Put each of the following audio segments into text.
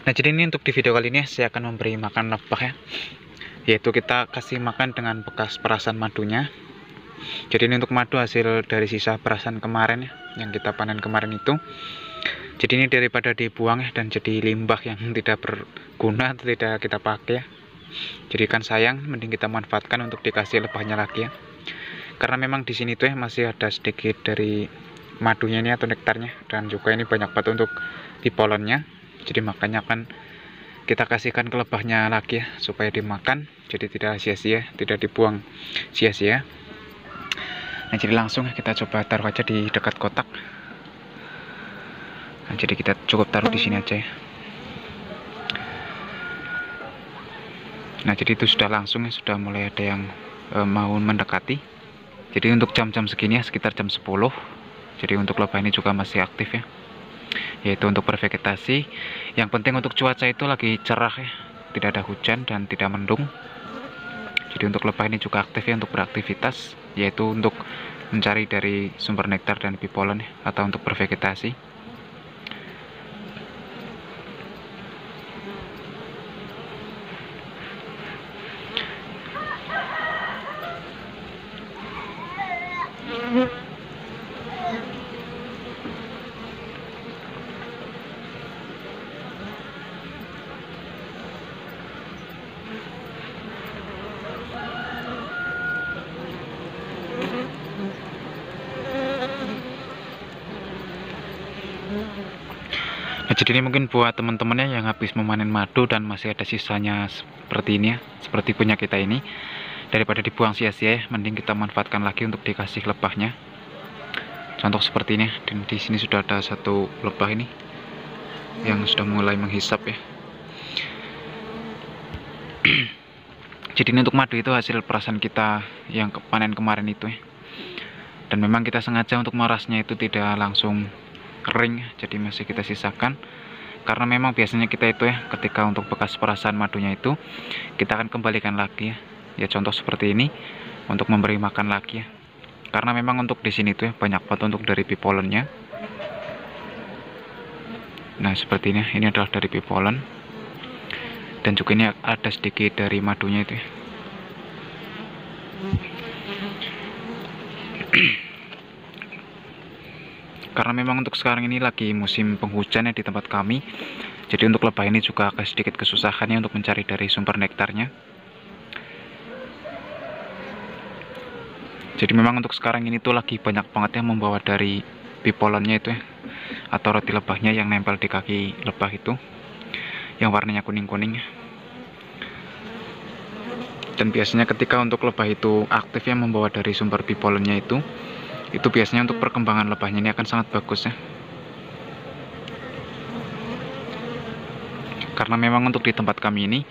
Nah, jadi ini untuk di video kali ini saya akan memberi makan lebah ya, yaitu kita kasih makan dengan bekas perasan madunya. Jadi ini untuk madu hasil dari sisa perasan kemarin ya, yang kita panen kemarin itu. Jadi ini daripada dibuang ya dan jadi limbah yang tidak berguna atau tidak kita pakai ya. Jadi kan sayang, mending kita manfaatkan untuk dikasih lebahnya lagi ya. Karena memang di sini tuh ya masih ada sedikit dari madunya ini atau nektarnya, dan juga ini banyak banget untuk di polonnya. Jadi makanya akan kita kasihkan ke lebahnya lagi ya, supaya dimakan, jadi tidak sia-sia, tidak dibuang sia-sia. Nah, jadi langsung kita coba taruh aja di dekat kotak. Nah, jadi kita cukup taruh di sini aja ya. Nah, jadi itu sudah langsung ya, sudah mulai ada yang mau mendekati. Jadi untuk jam-jam segini ya, sekitar jam 10. Jadi untuk lebah ini juga masih aktif ya, yaitu untuk bervegetasi. Yang penting untuk cuaca itu lagi cerah ya, tidak ada hujan dan tidak mendung. Jadi untuk lebah ini juga aktif ya untuk beraktivitas, yaitu untuk mencari dari sumber nektar dan pipolen ya, atau untuk bervegetasi. Nah, jadi ini mungkin buat teman-temannya yang habis memanen madu dan masih ada sisanya seperti ini ya, seperti punya kita ini, daripada dibuang sia-sia ya, mending kita manfaatkan lagi untuk dikasih lebahnya. Contoh seperti ini, dan di sini sudah ada satu lebah ini yang sudah mulai menghisap ya. Jadi ini untuk madu itu hasil perasan kita yang panen kemarin itu ya. Dan memang kita sengaja untuk merasnya itu tidak langsung kering, jadi masih kita sisakan. Karena memang biasanya kita itu ya, ketika untuk bekas perasan madunya itu kita akan kembalikan lagi ya. Ya contoh seperti ini untuk memberi makan lagi ya. Karena memang untuk di sini tuh ya banyak banget untuk dari pipolennya. Nah, seperti ini adalah dari pipolen. Dan juga ini ada sedikit dari madunya itu ya. Karena memang untuk sekarang ini lagi musim penghujan ya di tempat kami. Jadi untuk lebah ini juga agak sedikit kesusahannya untuk mencari dari sumber nektarnya. Jadi memang untuk sekarang ini tuh lagi banyak banget yang membawa dari pipolennya itu ya, atau roti lebahnya yang nempel di kaki lebah itu, yang warnanya kuning-kuning. Dan biasanya ketika untuk lebah itu aktif ya membawa dari sumber pipolennya itu biasanya untuk perkembangan lebahnya ini akan sangat bagus ya. Karena memang untuk di tempat kami ini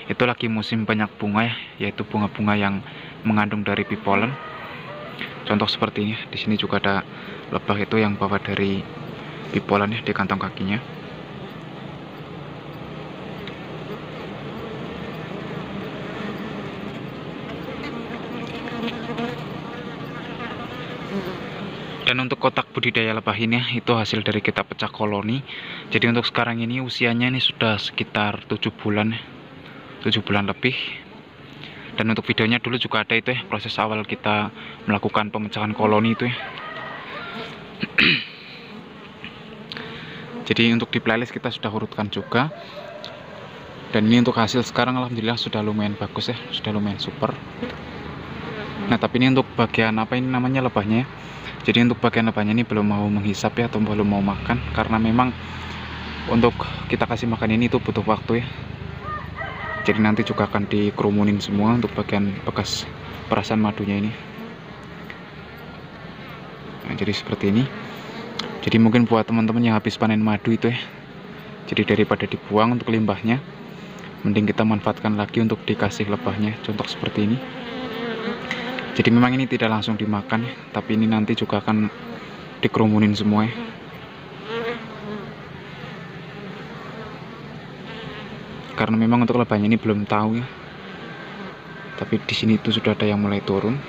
itu lagi musim banyak bunga ya, yaitu bunga-bunga yang mengandung dari pipolen. Contoh seperti ini, di sini juga ada lebah itu yang bawa dari pipolen ya di kantong kakinya. Dan untuk kotak budidaya lebah ini itu hasil dari kita pecah koloni. Jadi untuk sekarang ini usianya ini sudah sekitar 7 bulan 7 bulan lebih. Dan untuk videonya dulu juga ada itu ya, proses awal kita melakukan pemecahan koloni itu ya. Jadi untuk di playlist kita sudah urutkan juga. Dan ini untuk hasil sekarang alhamdulillah sudah lumayan bagus ya, sudah lumayan super. Nah, tapi ini untuk bagian apa ini namanya lebahnya ya. Jadi untuk bagian lebahnya ini belum mau menghisap ya, atau belum mau makan, karena memang untuk kita kasih makan ini itu butuh waktu ya. Jadi nanti juga akan dikerumunin semua untuk bagian bekas perasan madunya ini. Nah, jadi seperti ini. Jadi mungkin buat teman-teman yang habis panen madu itu ya, jadi daripada dibuang untuk limbahnya, mending kita manfaatkan lagi untuk dikasih lebahnya. Contoh seperti ini. Jadi memang ini tidak langsung dimakan ya, tapi ini nanti juga akan dikerumunin semua ya. Karena memang untuk lebahnya ini belum tahu ya. Tapi di sini itu sudah ada yang mulai turun.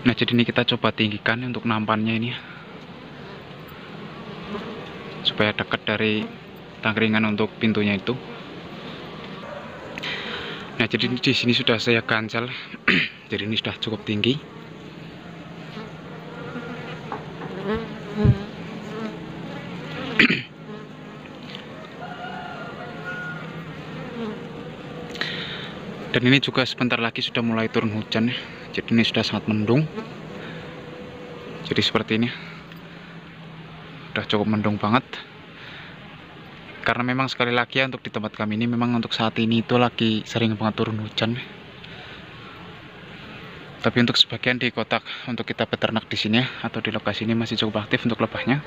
Nah, jadi ini kita coba tinggikan untuk nampannya ini, supaya dekat dari tangkringan untuk pintunya itu. Nah, jadi di sini sudah saya cancel. Jadi ini sudah cukup tinggi. Dan ini juga sebentar lagi sudah mulai turun hujan ya. Jadi ini sudah sangat mendung. Jadi seperti ini. Sudah cukup mendung banget. Karena memang sekali lagi ya, untuk di tempat kami ini memang untuk saat ini itu lagi sering banget turun hujan. Tapi untuk sebagian di kotak untuk kita peternak di sini ya, atau di lokasi ini masih cukup aktif untuk lebahnya.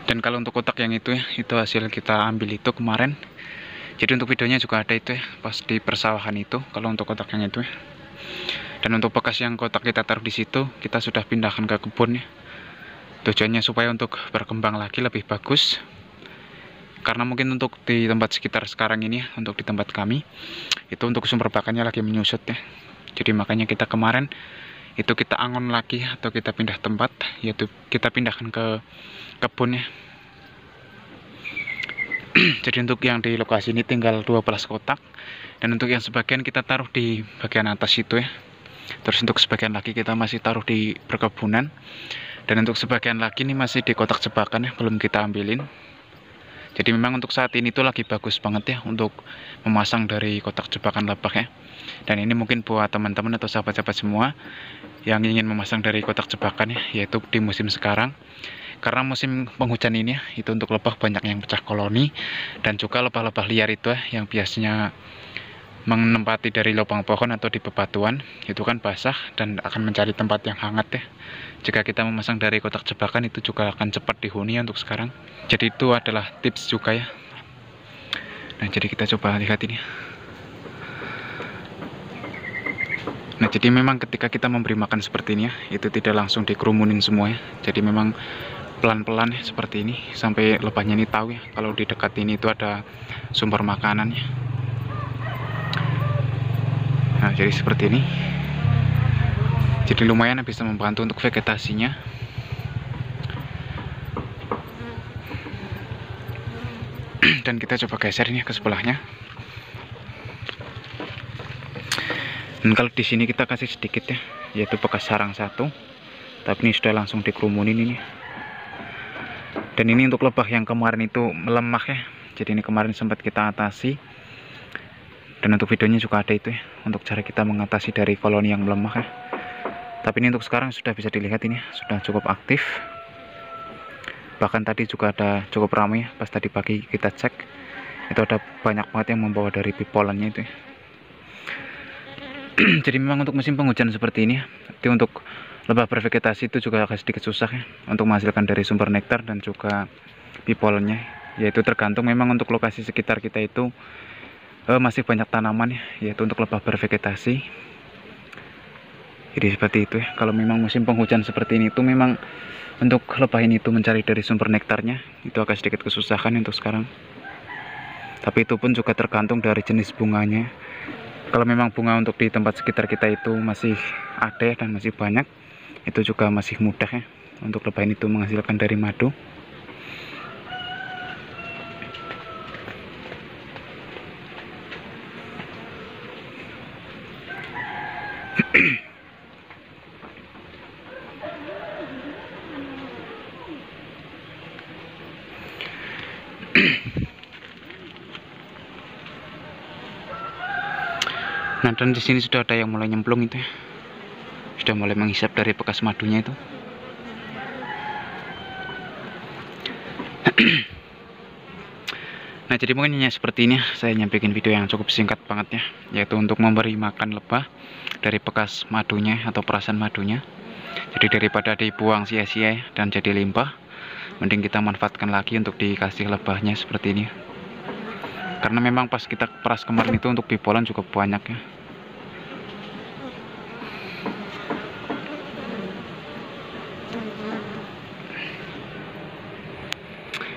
Dan kalau untuk kotak yang itu ya, itu hasil kita ambil itu kemarin. Jadi untuk videonya juga ada itu ya, pas di persawahan itu, kalau untuk kotak yang itu ya. Dan untuk bekas yang kotak kita taruh di situ, kita sudah pindahkan ke kebun ya. Tujuannya supaya untuk berkembang lagi lebih bagus. Karena mungkin untuk di tempat sekitar sekarang ini ya, untuk di tempat kami, itu untuk sumber pakannya lagi menyusut ya. Jadi makanya kita kemarin, itu kita angon lagi atau kita pindah tempat, yaitu kita pindahkan ke kebun ya. Jadi untuk yang di lokasi ini tinggal 12 kotak. Dan untuk yang sebagian kita taruh di bagian atas itu ya. Terus untuk sebagian lagi kita masih taruh di perkebunan. Dan untuk sebagian lagi ini masih di kotak jebakan ya, belum kita ambilin. Jadi memang untuk saat ini tuh lagi bagus banget ya untuk memasang dari kotak jebakan lebah ya. Dan ini mungkin buat teman-teman atau sahabat-sahabat semua yang ingin memasang dari kotak jebakan ya, yaitu di musim sekarang. Karena musim penghujan ini ya, itu untuk lebah banyak yang pecah koloni. Dan juga lebah-lebah liar itu ya, yang biasanya menempati dari lubang pohon atau di bebatuan, itu kan basah dan akan mencari tempat yang hangat ya. Jika kita memasang dari kotak jebakan, itu juga akan cepat dihuni untuk sekarang. Jadi itu adalah tips juga ya. Nah, jadi kita coba lihat ini. Nah, jadi memang ketika kita memberi makan seperti ini ya, itu tidak langsung dikerumunin semua ya. Jadi memang pelan-pelan ya, seperti ini, sampai lebahnya ini tahu ya kalau di dekat ini itu ada sumber makanan ya. Nah, jadi seperti ini. Jadi lumayan bisa membantu untuk vegetasinya. Dan kita coba geser ini ke sebelahnya. Dan kalau di sini kita kasih sedikit ya, yaitu bekas sarang satu. Tapi ini sudah langsung dikerumunin ini. Dan ini untuk lebah yang kemarin itu melemah ya. Jadi ini kemarin sempat kita atasi. Dan untuk videonya juga ada itu ya, untuk cara kita mengatasi dari koloni yang melemah ya. Tapi ini untuk sekarang sudah bisa dilihat ini, sudah cukup aktif. Bahkan tadi juga ada cukup ramai ya, pas tadi pagi kita cek. Itu ada banyak banget yang membawa dari pipolannya itu ya. Jadi memang untuk musim penghujan seperti ini ya, jadi untuk lebah bervegetasi itu juga agak sedikit susah ya, untuk menghasilkan dari sumber nektar dan juga pipolannya. Yaitu tergantung memang untuk lokasi sekitar kita itu masih banyak tanaman ya, yaitu untuk lebah bervegetasi. Jadi seperti itu ya. Kalau memang musim penghujan seperti ini itu memang untuk lebah ini itu mencari dari sumber nektarnya itu agak sedikit kesusahan untuk sekarang. Tapi itu pun juga tergantung dari jenis bunganya. Kalau memang bunga untuk di tempat sekitar kita itu masih ada dan masih banyak, itu juga masih mudah ya untuk lebah ini itu menghasilkan dari madu. Nah, dan di sini sudah ada yang mulai nyemplung itu ya. Sudah mulai menghisap dari bekas madunya itu. Nah, jadi mungkin hanya seperti ini saya nyampaikan video yang cukup singkat banget ya, yaitu untuk memberi makan lebah dari bekas madunya atau perasan madunya. Jadi daripada dibuang sia-sia dan jadi limbah, mending kita manfaatkan lagi untuk dikasih lebahnya seperti ini. Karena memang pas kita peras kemarin itu untuk pipolan cukup banyak ya.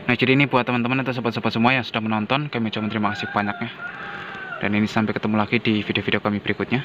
Nah, jadi ini buat teman-teman atau sobat-sobat semua yang sudah menonton, kami ucapkan terima kasih banyak ya. Dan ini sampai ketemu lagi di video-video kami berikutnya.